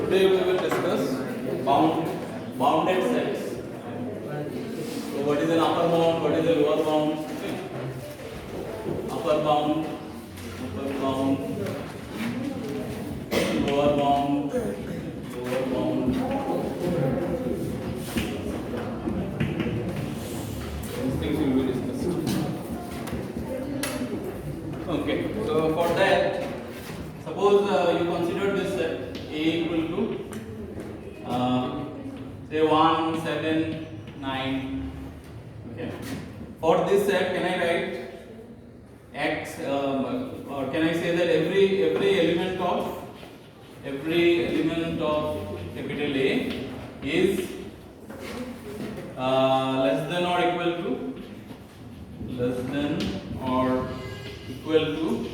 Today we will discuss bounded sets. So what is an upper bound? What is a lower bound? Okay. Upper bound, lower bound, lower bound. These things will be discussed. Okay. So for that, suppose you consider this set A equal to say 1, 7, 9. Okay. For this set, can I write x or can I say that every element of capital A is less than or equal to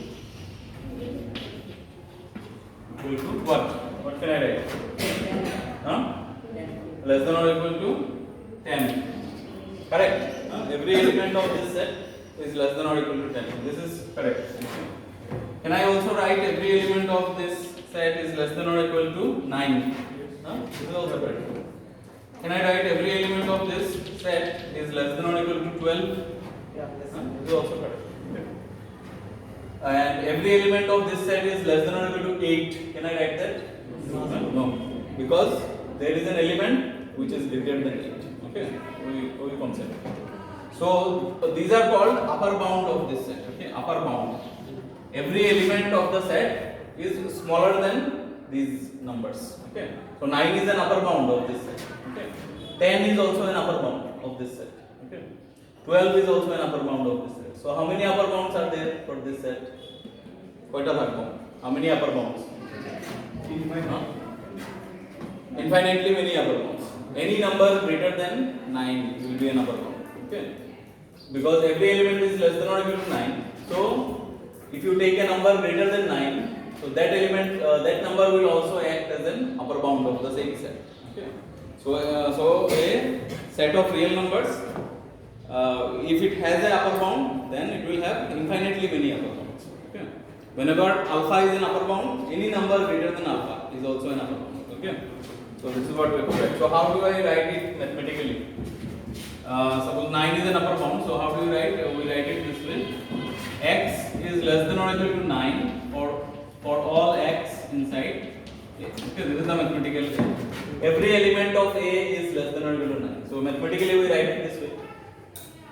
what? What can I write? Less than or equal to 10. Correct? Every element of this set is less than or equal to 10. This is correct. Can I also write every element of this set is less than or equal to 9? This is also correct. Can I write every element of this set is less than or equal to 12? This is also correct. And every element of this set is less than or equal to 8. Can I write that? No. Because there is an element which is greater than 8. Okay? We concept. So these are called upper bound of this set. Okay? Upper bound. Every element of the set is smaller than these numbers. Okay? So 9 is an upper bound of this set. Okay? 10 is also an upper bound of this set. Okay? 12 is also an upper bound of this set. So how many upper bounds are there for this set? Quite a lot. How many upper bounds? Infinitely many upper bounds. Any number greater than 9 will be an upper bound. Okay? Because every element is less than or equal to 9. So if you take a number greater than 9, so that element, that number will also act as an upper bound of the same set. Okay? So a set of real numbers, if it has an upper bound, then it will have infinitely many upper bounds. Okay? Whenever alpha is an upper bound, any number greater than alpha is also an upper bound. Okay? So this is what we expect. So how do I write it mathematically? Suppose 9 is an upper bound. So how do we write? We write it this way: x is less than or equal to 9 for all x inside. Okay, this is the mathematical way. Every element of A is less than or equal to 9. So mathematically we write it this way: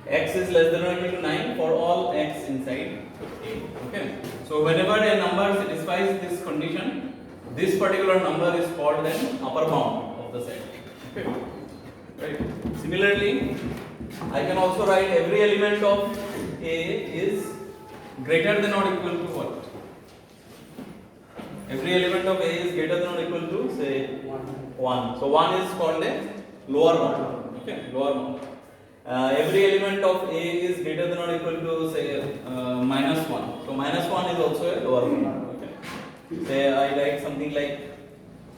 x is less than or equal to 9 for all x inside A. Okay. So whenever a number satisfies this condition, this particular number is called an upper bound of the set. Okay. Right. Similarly, I can also write every element of A is greater than or equal to what? Every element of A is greater than or equal to, say, 1. So 1 is called a lower bound. Okay, lower bound. Every element of A is greater than or equal to, say, minus 1. So minus 1 is also a lower bound. Okay. Say I write something like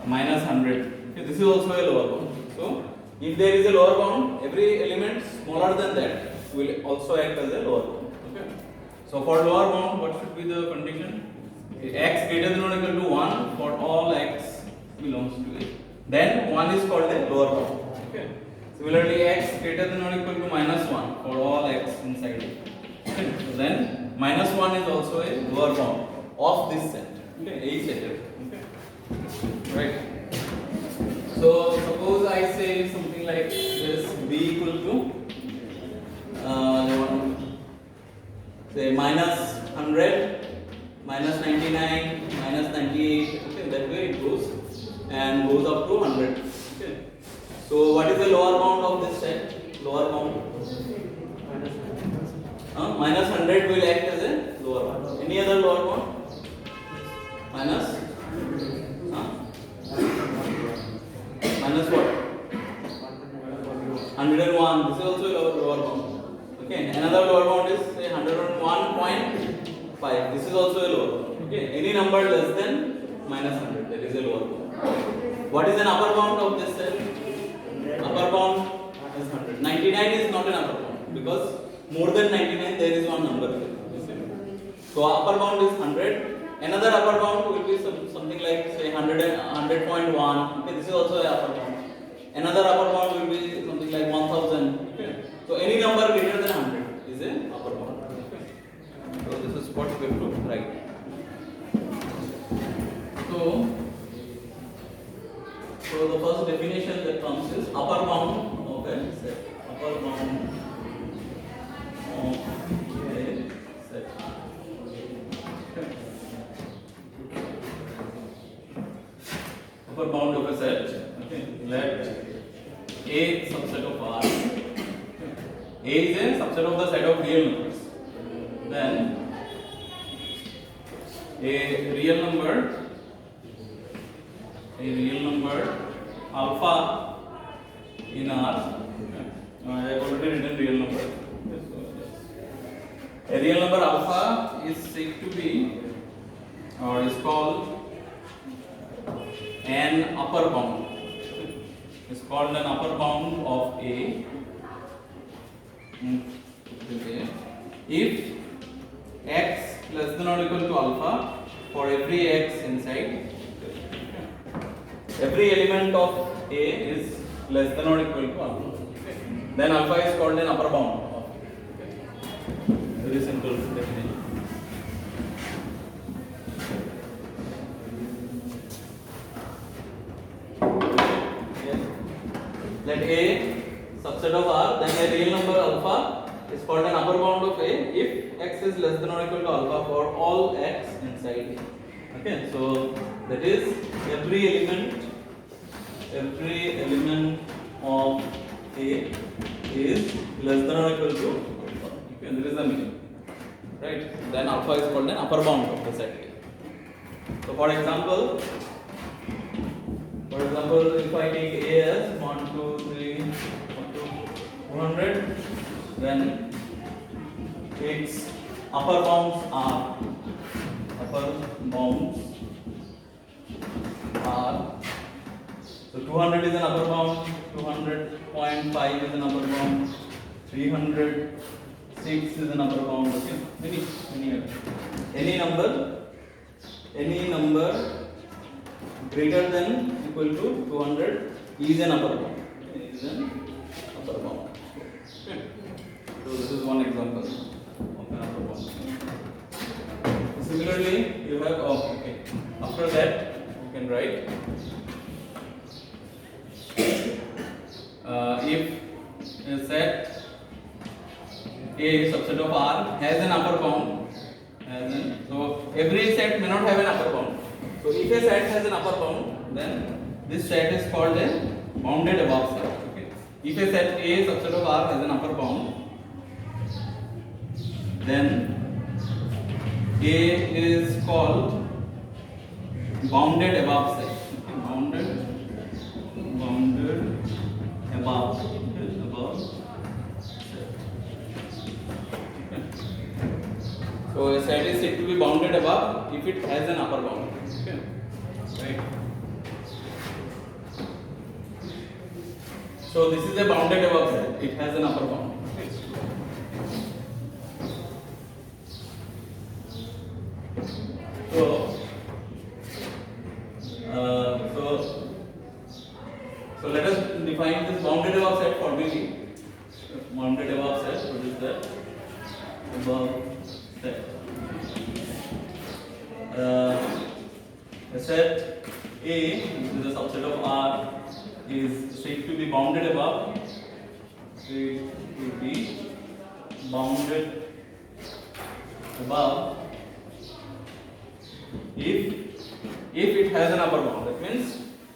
minus 100. Okay, this is also a lower bound. So if there is a lower bound, every element smaller than that will also act as a lower bound. Okay. So for lower bound, what should be the condition? X greater than or equal to 1 for all x belongs to A. Then 1 is called a lower bound. Okay. Similarly, x greater than or equal to minus 1 for all x inside A. Okay. So then minus 1 is also a lower bound of this set. Okay. A set. Okay. Right. So suppose I say something like this: b equal to say minus 100, minus 99, minus 98. Okay, that way it goes and goes up to 100. Okay. So what is the lower bound of this set? Lower bound minus 100 will act as a lower bound. Any other lower bound? Minus minus what? 101. This is also a lower bound. Okay. Another lower bound is say 101.5. This is also a lower bound. Okay. Any number less than minus 100, that is a lower bound. What is an upper bound of this set? Upper bound is 100. 99 is not an upper bound because more than 99 there is one number there. So upper bound is 100. Another upper bound will be something like say 100 and 100.1. Okay, this is also a upper bound. Another upper bound will be something like 1000. Okay, so any number greater than 100 is a upper bound. Okay, so this is what we have to write. So the first definition that comes is upper bound of a set. Upper bound of a set. Upper bound of a set. Okay. Let A subset of R. A is a subset of the set of real numbers. Then a real number alpha in R. I have already written real number. A real number alpha is said to be or is called an upper bound. It's called an upper bound of A if x less than or equal to alpha for every x inside. Every element of A is less than or equal to alpha. Then alpha is called an upper bound of A. Very simple definition. Let A subset of R, then a real number alpha is called an upper bound of A if x is less than or equal to alpha for all x inside A. Okay, so that is every element of A is less than or equal to alpha. Okay, there is the meaning. Right? Then alpha is called an upper bound of the set A. So for example, if I take A as 1, 2, 3, up to 200, then its upper bounds are so 200 is an upper bound, 200.5 is an upper bound, 306 is an upper bound. Okay, any number greater than equal to 200 is an upper bound. Okay. So this is one example of an upper bound. Similarly, you have after that you can write if a set A subset of R has an upper bound, so every set may not have an upper bound. So if a set has an upper bound, then this set is called a bounded above set. Okay. If a set A subset of R has an upper bound, then A is called bounded above set. Okay. Bounded above set. Okay. So a set is said to be bounded above if it has an upper bound. Okay. Right. So this is a bounded above set. It has an upper bound. Okay. So let us define this bounded above set formally. Bounded above set. What is that? Above set. A set A, which is a subset of R, is said to be bounded above. It will be bounded above if it has an upper bound. That means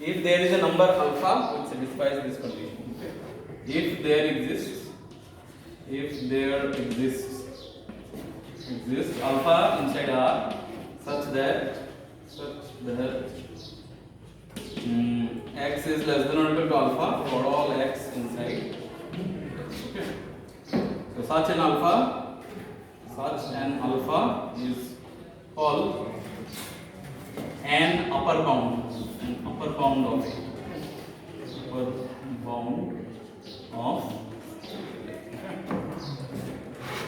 if there is a number alpha which satisfies this condition. Okay. If there exists alpha inside R such that x is less than or equal to alpha for all x inside. Okay. So such an alpha is called an upper bound of A. Upper bound of.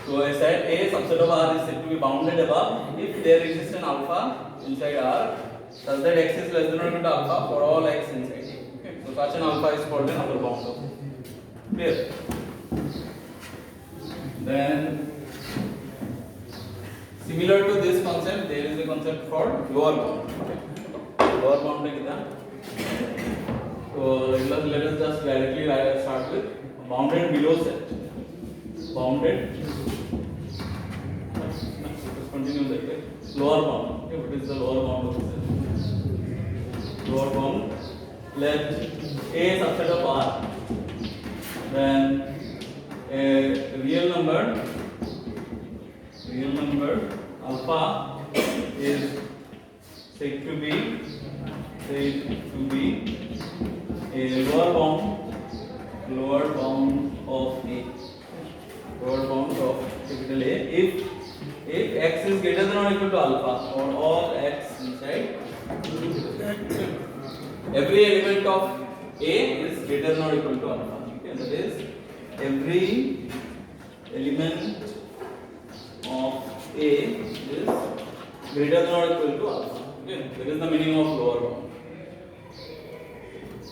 So So I said A subset of R is said to be bounded above if there exists an alpha inside R such that x is less than or equal to alpha for all x inside A. Okay. So such an alpha is called an upper bound of A. Clear? Then similar to this concept, there is a concept called lower bound. Okay. Lower bound like that. So let us just directly start with bounded below set. Bounded. Let's continue that way. Lower bound. Okay, what is the lower bound of the set? Lower bound. Let A subset of R. Then a real number alpha is said to be a lower bound of A. Lower bound of capital A if x is greater than or equal to alpha for all x inside. Every element of A is greater than or equal to alpha. Okay, that is every element of A is greater than or equal to alpha. Okay, that is the meaning of lower bound.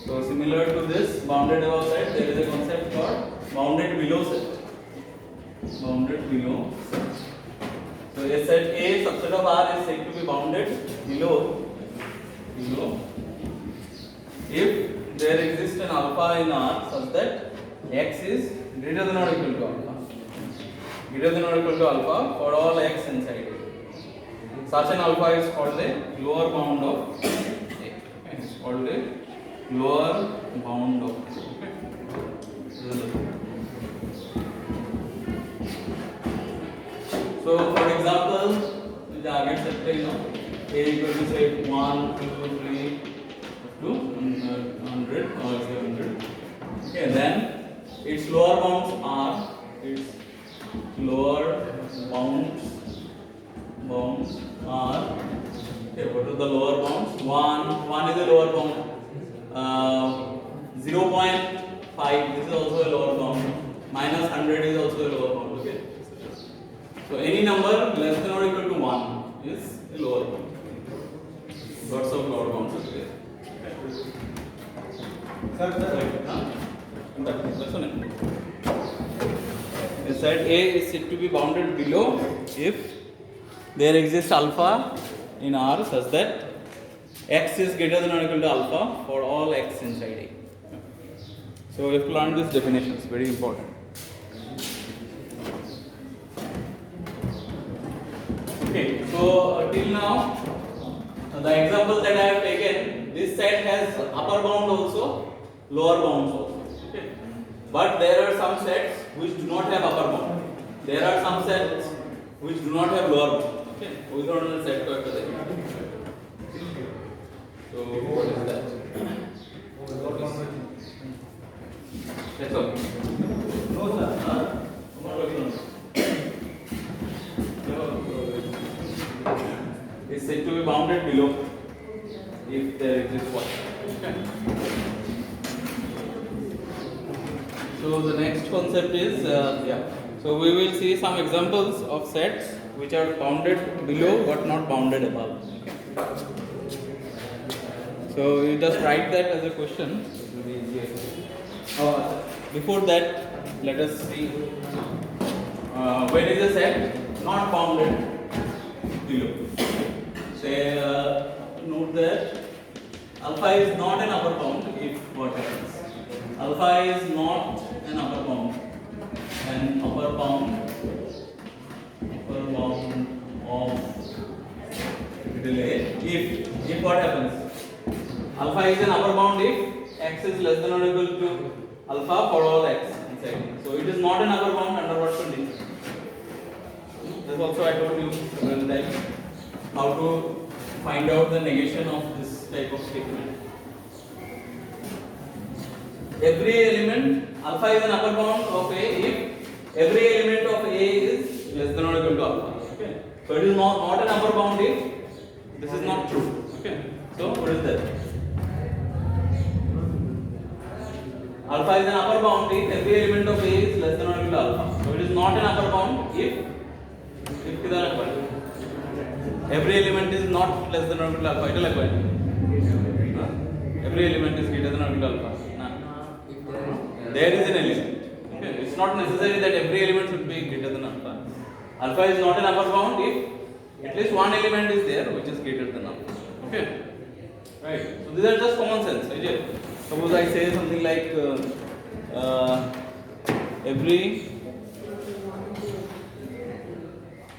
So similar to this bounded above set, there is a concept called bounded below set. Bounded below set. So I said A subset of R is said to be bounded below if there exists an alpha in R such that x is greater than or equal to alpha. Greater than or equal to alpha for all x inside A. Such an alpha is called a lower bound of A. It's called a lower bound of A. So for example, the target set A equal to say 1, 2, 3 up to 100 or 700. Okay, then its lower bounds are okay, what are the lower bounds? 1 is a lower bound. 0.5 this is also a lower bound. Minus 100 is also a lower bound. Okay. So any number less than or equal to 1 is a lower bound. Lots of lower bounds are there. Set A is said to be bounded below if there exists alpha in R such that x is greater than or equal to alpha for all x inside A. So we have to learn this definition, it's very important. Okay, so till now the example that I have taken, this set has upper bound also, lower bounds also. Okay. But there are some sets which do not have upper bound. There are some sets which do not have lower bound. Okay. We don't know set to So what is that? That's all. No sir. Is said to be bounded below if there exists one. Okay. So the next concept is So we will see some examples of sets which are bounded below but not bounded above. Okay. So you just write that as a question. It will be easier. Before that, let us see when is a set not bounded below. Say note that alpha is not an upper bound if what happens. Alpha is not an upper bound. An upper bound of capital A if what happens. Alpha is an upper bound if x is less than or equal to alpha for all x inside. So it is not an upper bound under what condition? This also I told you several times how to find out the negation of this type of statement. Every element, alpha is an upper bound of A if every element of A is less than or equal to alpha. Okay. So it is not an upper bound if this is not true. Okay. So what is that? Alpha alpha is an upper bound if every element of A is less than or equal to alpha. So it is not an upper bound if किधर लगवा every element is not less than or equal to alpha. इधर लगवा every element is greater than or equal to alpha. Nah. There is an element. Okay. It's not necessary that every element should be greater than alpha. Alpha is not an upper bound if at least one element is there which is greater than alpha. Okay. Right. So these are just common sense. Right? Suppose I say something like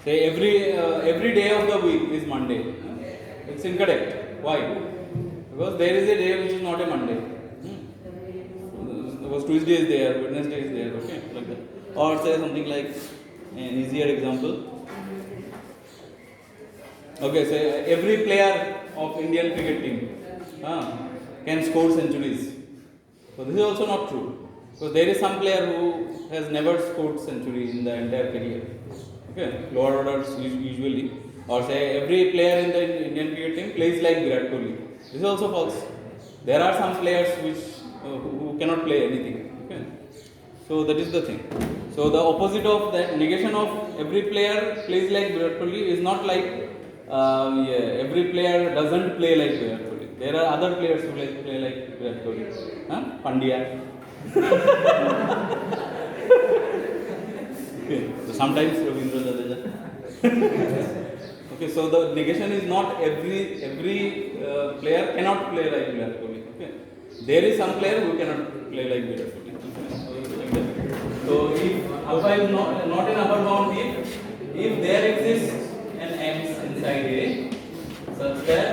every day of the week is Monday. It's incorrect. Why? Because there is a day which is not a Monday. Suppose Tuesday is there, Wednesday is there. Okay, like that. Or say something like an easier example. Okay, say every player of Indian cricket team can score centuries. So this is also not true. Because there is some player who has never scored century in the entire career. Okay, lower orders usually. Or say every player in the Indian cricket team plays like Virat Kohli. This is also false. There are some players which who cannot play anything. Okay, so that is the thing. So the opposite of that, negation of every player plays like Virat Kohli is not like every player doesn't play like Virat Kohli. There are other players who play like Virat Kohli. Pandya. Okay. So sometimes Ravindra Jadeja. Okay, so the negation is not every player cannot play like Virat Kohli. Okay, there is some player who cannot play like Virat Kohli. Okay. So if alpha is not an upper bound if there exists an x inside A such that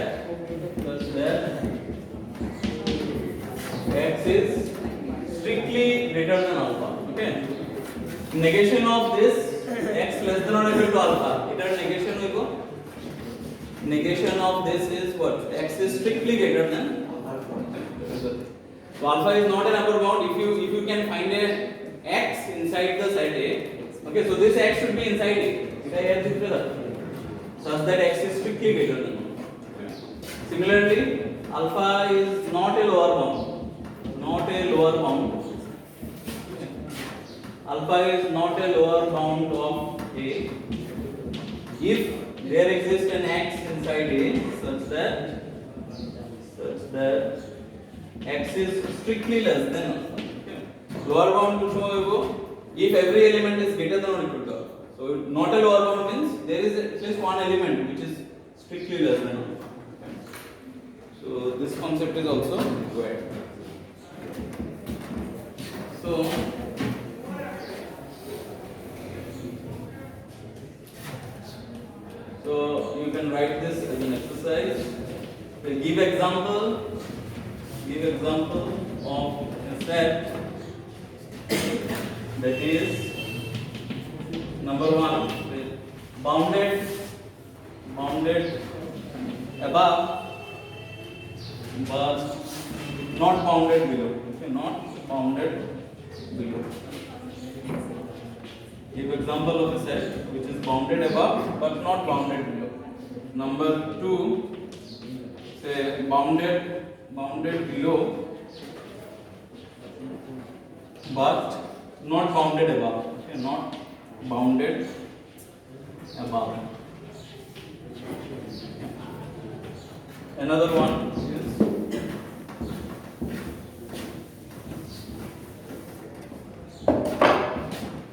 x is strictly greater than alpha. Okay. Negation of this x less than or equal to alpha. Either negation will go. Negation of this is what? X is strictly greater than alpha. So alpha is not an upper bound if you can find a x inside the side A. Okay, so this x should be inside A. Such that x is strictly greater than alpha. Similarly, alpha is not a lower bound. Not a lower bound. Alpha is not a lower bound of A if there exists an x inside A such that x is strictly less than alpha. Okay. Lower bound to show you if every element is greater than or equal to alpha. So not a lower bound means there is at least one element which is strictly less than alpha. Okay. So this concept is also required. So you can write this as an exercise. So give example of a set that is number 1 bounded above but not bounded below. Okay, not bounded below. Give example of a set which is bounded above but not bounded below. Number 2, say bounded below but not bounded above. Okay, not bounded above. Another one is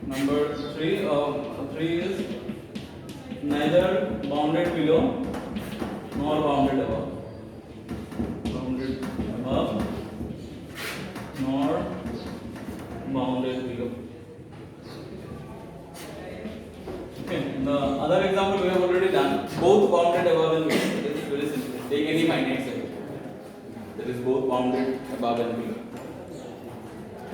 number 3 is neither bounded below nor bounded above. Bounded above nor bounded below. Okay, the other example we have already done. Both bounded above and below. It is very simple. Take any finite set. That is both bounded above and below.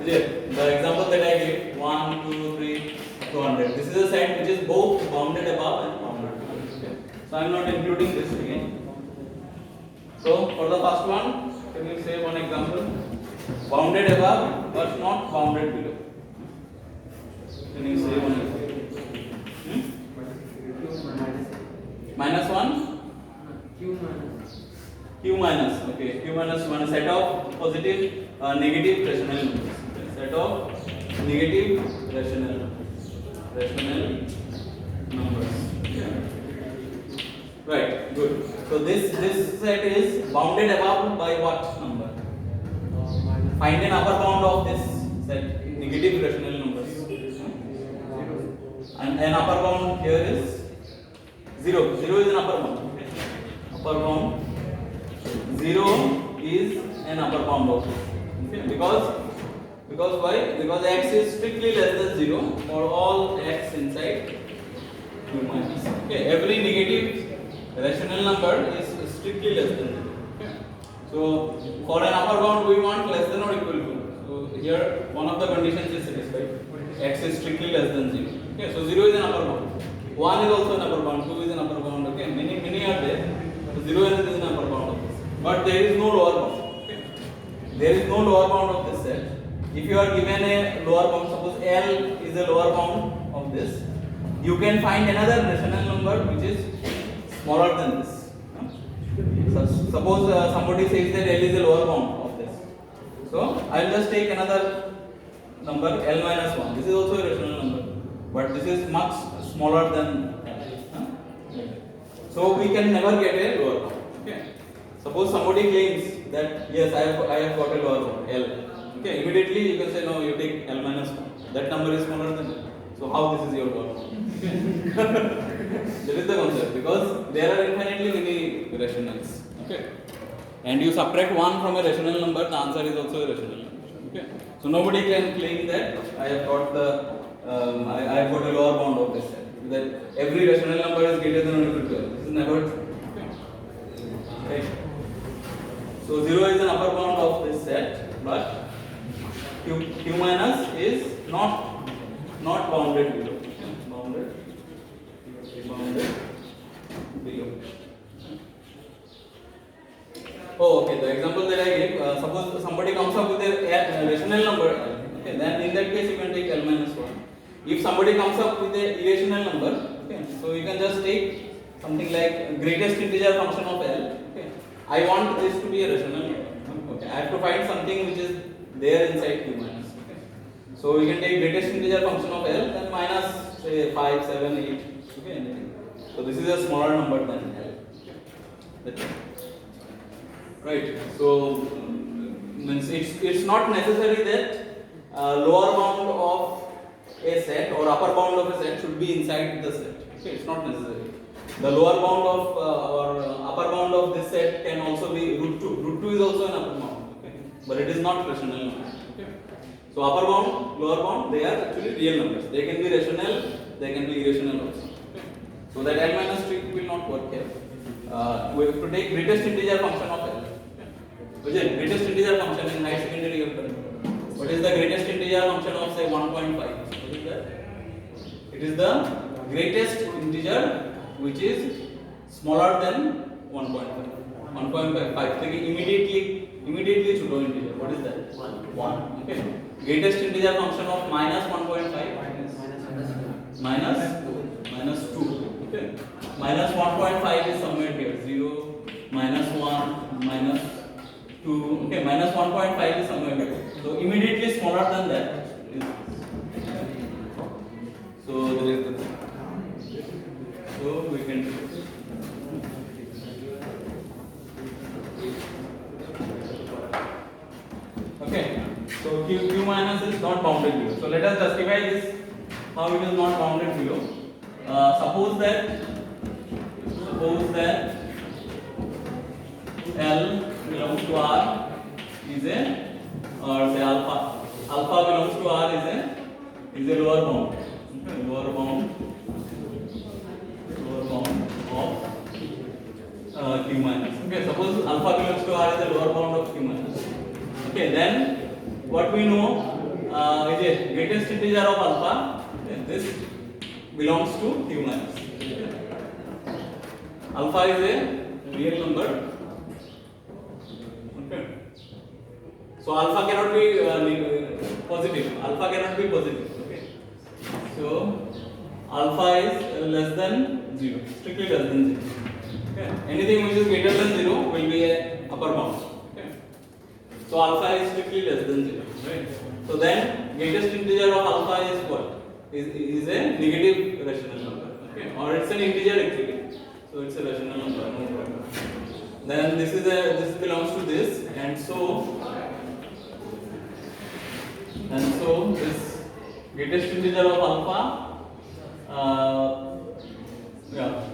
The example that I gave 1, 2, 3, 200. This is a set which is both bounded above and bounded below. Okay. So I am not including this again. So for the first one, can you say one example? Bounded above but not bounded below. Can you say one example? Minus 1? Q minus. Okay. Q minus one set of positive, negative rational numbers. Okay. set of negative rational numbers. Okay. Right, good. So this set is bounded above by what number? Find an upper bound of this set, negative rational numbers. And an upper bound here is 0. 0 is an upper bound. Upper bound. 0 is an upper bound of this. Okay. Because why? Because x is strictly less than 0 for all x inside Q minus. Okay. Every negative rational number is strictly less than 0. Okay. So for an upper bound we want less than or equal to. So here one of the conditions is satisfied. X is strictly less than 0. Okay. So 0 is an upper bound. 1 is also an upper bound. 2 is an upper bound. Okay. Many are there. So 0 is an upper bound of this. But there is no lower bound. Okay. There is no lower bound of this set. If you are given a lower bound, suppose L is a lower bound of this, you can find another rational number which is smaller than this. So suppose somebody says that L is a lower bound of this. So I will just take another number L minus 1. This is also a rational number, but this is much smaller than L. So we can never get a lower bound. Okay. Suppose somebody claims that yes, I have got a lower bound L. Okay, immediately you can say no, you take L minus 1. That number is smaller than L. So how this is your lower bound? That is the concept, because there are infinitely many rationals. Okay, and you subtract one from a rational number, the answer is also a rational number. Okay, so nobody can claim that I have got I have got a lower bound of this set. That every rational number is greater than or equal to L. This is never true. Okay. Right. So 0 is an upper bound of this set, but Q minus is not bounded below. Bounded below. Oh, okay. The example that I gave, suppose somebody comes up with a rational number, okay, then in that case you can take L minus 1. If somebody comes up with a irrational number, okay, so you can just take something like greatest integer function of L. Okay, I want this to be a rational number. Okay, I have to find something which is there inside Q minus. Okay, so we can take greatest integer function of L, then minus say 5, 7, 8. Okay, anything. So this is a smaller number than L. That's it. Right. So means it's not necessary that lower bound of a set or upper bound of a set should be inside the set. Okay, it's not necessary. The lower bound of or upper bound of this set can also be root 2. Root 2 is also an upper bound. Okay, but it is not rational number. Okay. So upper bound, lower bound, they are actually real numbers. They can be rational, they can be irrational also. Okay. So that L minus trick will not work here. We have to take greatest integer function of L. Okay. Greatest integer function in higher secondary you have done. What is the greatest integer function of say 1.5? What is that? It is the greatest integer which is smaller than 1.5. 1.5. Immediately choose integer. What is that? 1. Okay. Greatest integer function of minus 1.5 minus 2. Okay. Minus 1.5 is somewhere here. 0, minus 1, minus 2. Okay. Minus 1.5 is somewhere here. So immediately smaller than that. So there is the. So we can do this. Okay. So Q minus is not bounded below. So let us justify this how it is not bounded below. Suppose that L belongs to R is a, or say alpha belongs to R is a lower bound. Okay, lower bound of Q minus. Okay, suppose alpha belongs to R is a lower bound of Q minus. Okay, then what we know is a greatest integer of alpha. Okay, this belongs to Q minus. Okay. Alpha is a real number. Okay. So alpha cannot be positive. Alpha cannot be positive. Okay. So alpha is less than 0, strictly less than 0. Okay. Anything which is greater than 0 will be a upper bound. Okay. So alpha is strictly less than 0. Right. So then greatest integer of alpha is what? Is a negative rational number. Okay, or it's an integer actually. So it's a rational number. No problem. Then this belongs to this, and so this greatest integer of alpha, yeah,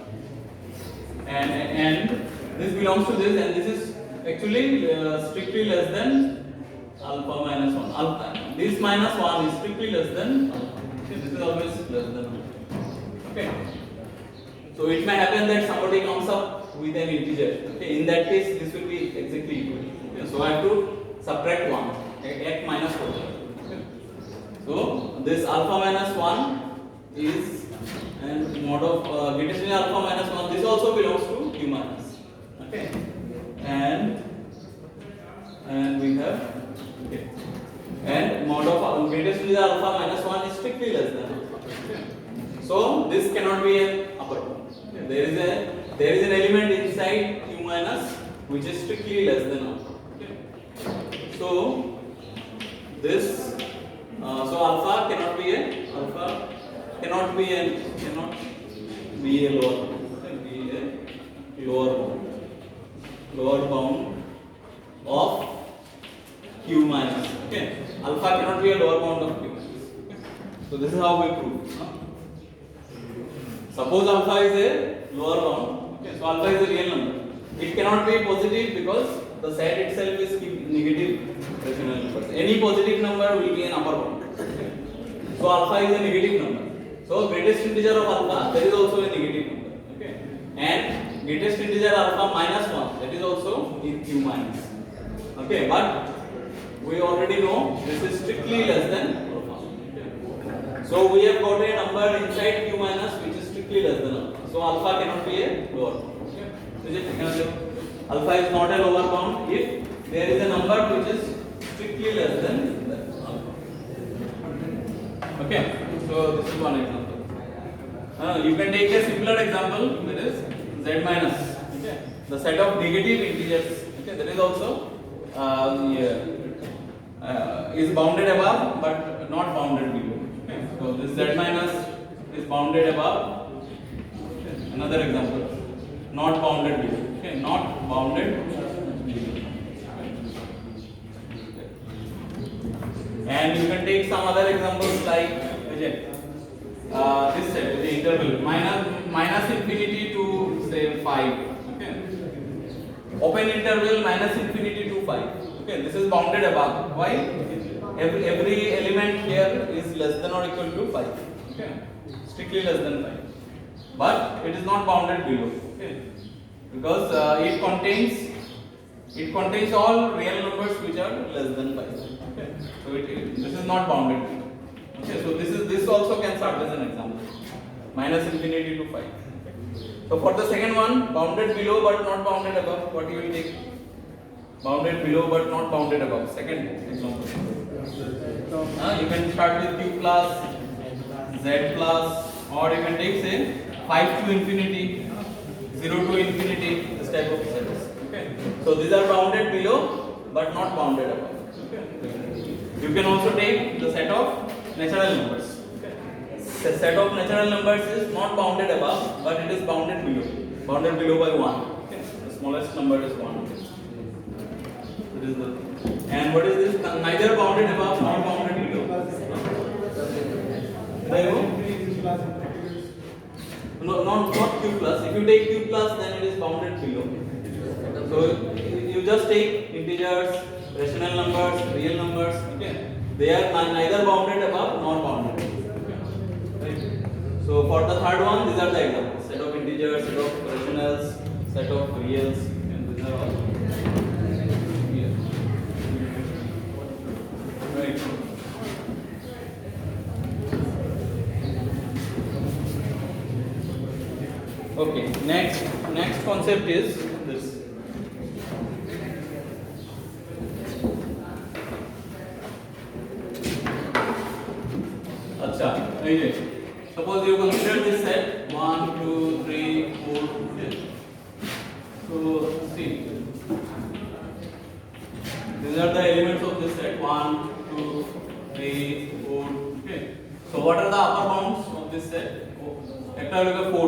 and this belongs to this, and this is actually strictly less than alpha minus 1. Alpha, this minus 1 is strictly less than alpha. Okay, this is always less than alpha. Okay. So it may happen that somebody comes up with an integer. Okay, in that case, this will be exactly equal. Okay, so I have to subtract 1, at minus 4. Okay. So this alpha minus 1 is, and mod of greatest integer alpha minus 1. This also belongs to q minus. Okay, and we have, okay, and mod of greatest integer alpha minus 1 is strictly less than alpha. Okay. So this cannot be an upper bound. Okay. There is an element inside q minus which is strictly less than alpha. Okay. So this so alpha cannot be a lower bound. Can be a lower bound of q minus. Okay, alpha cannot be a lower bound of q minus. Okay. So this is how we prove. Suppose alpha is a lower bound. Okay, so alpha is a real number. It cannot be positive because the set itself is negative rational numbers. Any positive number will be an upper bound. Okay. So alpha is a negative number. So greatest integer of alpha, there is also a negative number. Okay, and greatest integer alpha minus 1, that is also in q minus. Okay, but we already know this is strictly less than alpha. Okay. So we have got a number inside q minus which is strictly less than alpha. So alpha cannot be a lower bound. Okay. So alpha is not a lower bound if there is a number which is strictly less than alpha. Okay. So this is one example. You can take a simpler example, that is z minus. Okay. The set of negative integers. Okay. That is also is bounded above but not bounded below. Okay. So this z minus is bounded above. Okay. Another example, not bounded below. Okay. Not bounded below. And you can take some other examples like this set, the interval minus infinity to say 5. Okay. Open interval minus infinity to 5. Okay, this is bounded above. Why? Every element here is less than or equal to 5. Okay, strictly less than 5. But it is not bounded below. Okay, because it contains all real numbers which are less than 5. Okay, so this is not bounded below. Okay, so this also can serve as an example. Minus infinity to 5. Okay. So for the second one, bounded below but not bounded above, what you will take? Bounded below but not bounded above. Second example. You can start with q plus, z plus, or you can take say 5 to infinity, 0 to infinity, this type of sets. Okay. So these are bounded below but not bounded above. Okay. You can also take the set of natural numbers. Okay. The set of natural numbers is not bounded above, but it is bounded below. Bounded below by 1. Okay. The smallest number is 1. That is the thing. And what is this? Neither bounded above nor bounded below. No, not q plus. If you take q plus, then it is bounded below. So you just take integers, rational numbers, real numbers. Okay. They are neither bounded above nor bounded below. Right. So for the third one, these are the examples: set of integers, set of rationals, set of reals, and these are all here. Right. Okay. Next concept is this. Suppose you consider this set 1, 2, 3, 4. Okay. So see, these are the elements of this set 1, 2, 3, 4. Okay. So what are the upper bounds of this set? Vector look at 4.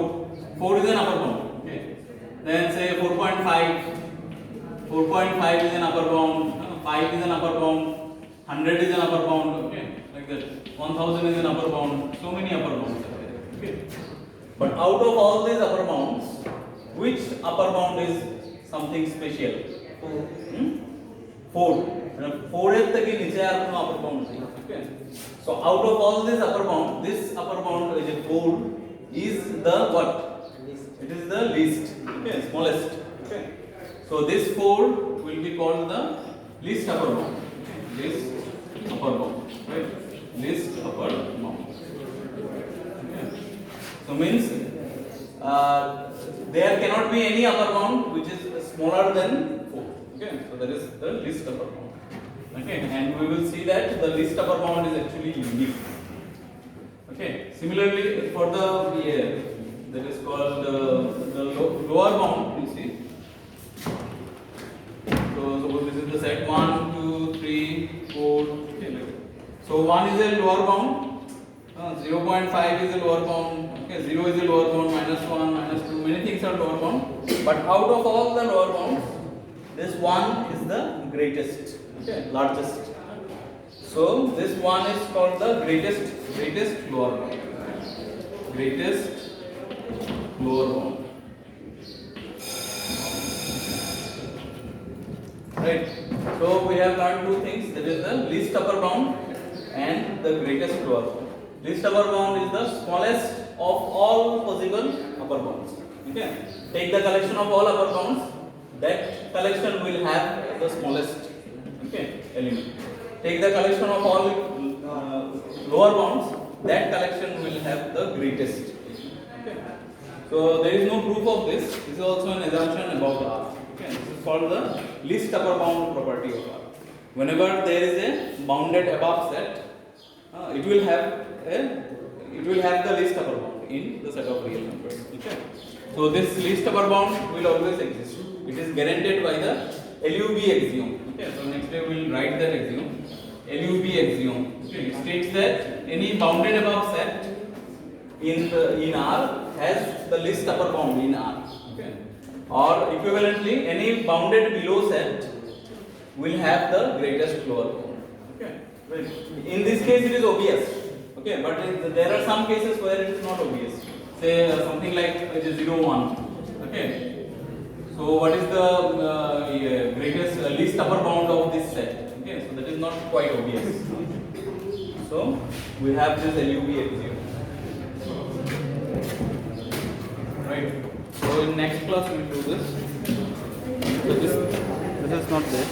4 is an upper bound. Okay. Then say 4.5. 4.5 is an upper bound. 5 is an upper bound. 100 is an upper bound. Okay. Like that. 1000 is an upper bound. So many upper bounds are there. Okay. But out of all these upper bounds, which upper bound is something special? 4. 4 is the नीचे upper bound. Okay. So out of all these upper bound, this upper bound is a 4 is the what? It is the least. Okay, smallest. Okay. So this 4 will be called the least upper bound. Okay. Least upper bound. Right. Least upper bound. Okay. So means there cannot be any upper bound which is smaller than 4. Okay. So that is the least upper bound. Okay, and we will see that the least upper bound is actually unique. Okay, similarly for the that is called the lower bound, you see. So suppose this is the set 1, 2, 3, 4. Okay, so 1 is a lower bound, 0.5 is a lower bound. Okay, 0 is a lower bound, -1, -2. Many things are lower bound, but out of all the lower bounds, this one is the greatest. Okay, largest. So this one is called the greatest lower bound. Greatest lower bound. Right. So we have learned two things. That is the least upper bound and the greatest lower bound. Least upper bound is the smallest of all possible upper bounds. Okay. Take the collection of all upper bounds. That collection will have the smallest. Okay, element. Take the collection of all lower bounds. That collection will have the greatest. Okay. So there is no proof of this. This is also an assumption about R. Okay. This is called the least upper bound property of R. Whenever there is a bounded above set, it will have the least upper bound in the set of real numbers. Okay. So this least upper bound will always exist. It is guaranteed by the LUB axiom. Okay, so next day we will write that axiom. LUB axiom. Okay, it states that any bounded above set in R has the least upper bound in R. Okay, or equivalently, any bounded below set will have the greatest lower bound. Okay, in this case it is obvious. Okay, but there are some cases where it is not obvious. Say something like it is 0, 1. Okay. So what is the greatest least upper bound of this set? Okay, so that is not quite obvious. So we have this LUB axiom. Right. So in next class we will do this. So this is not there.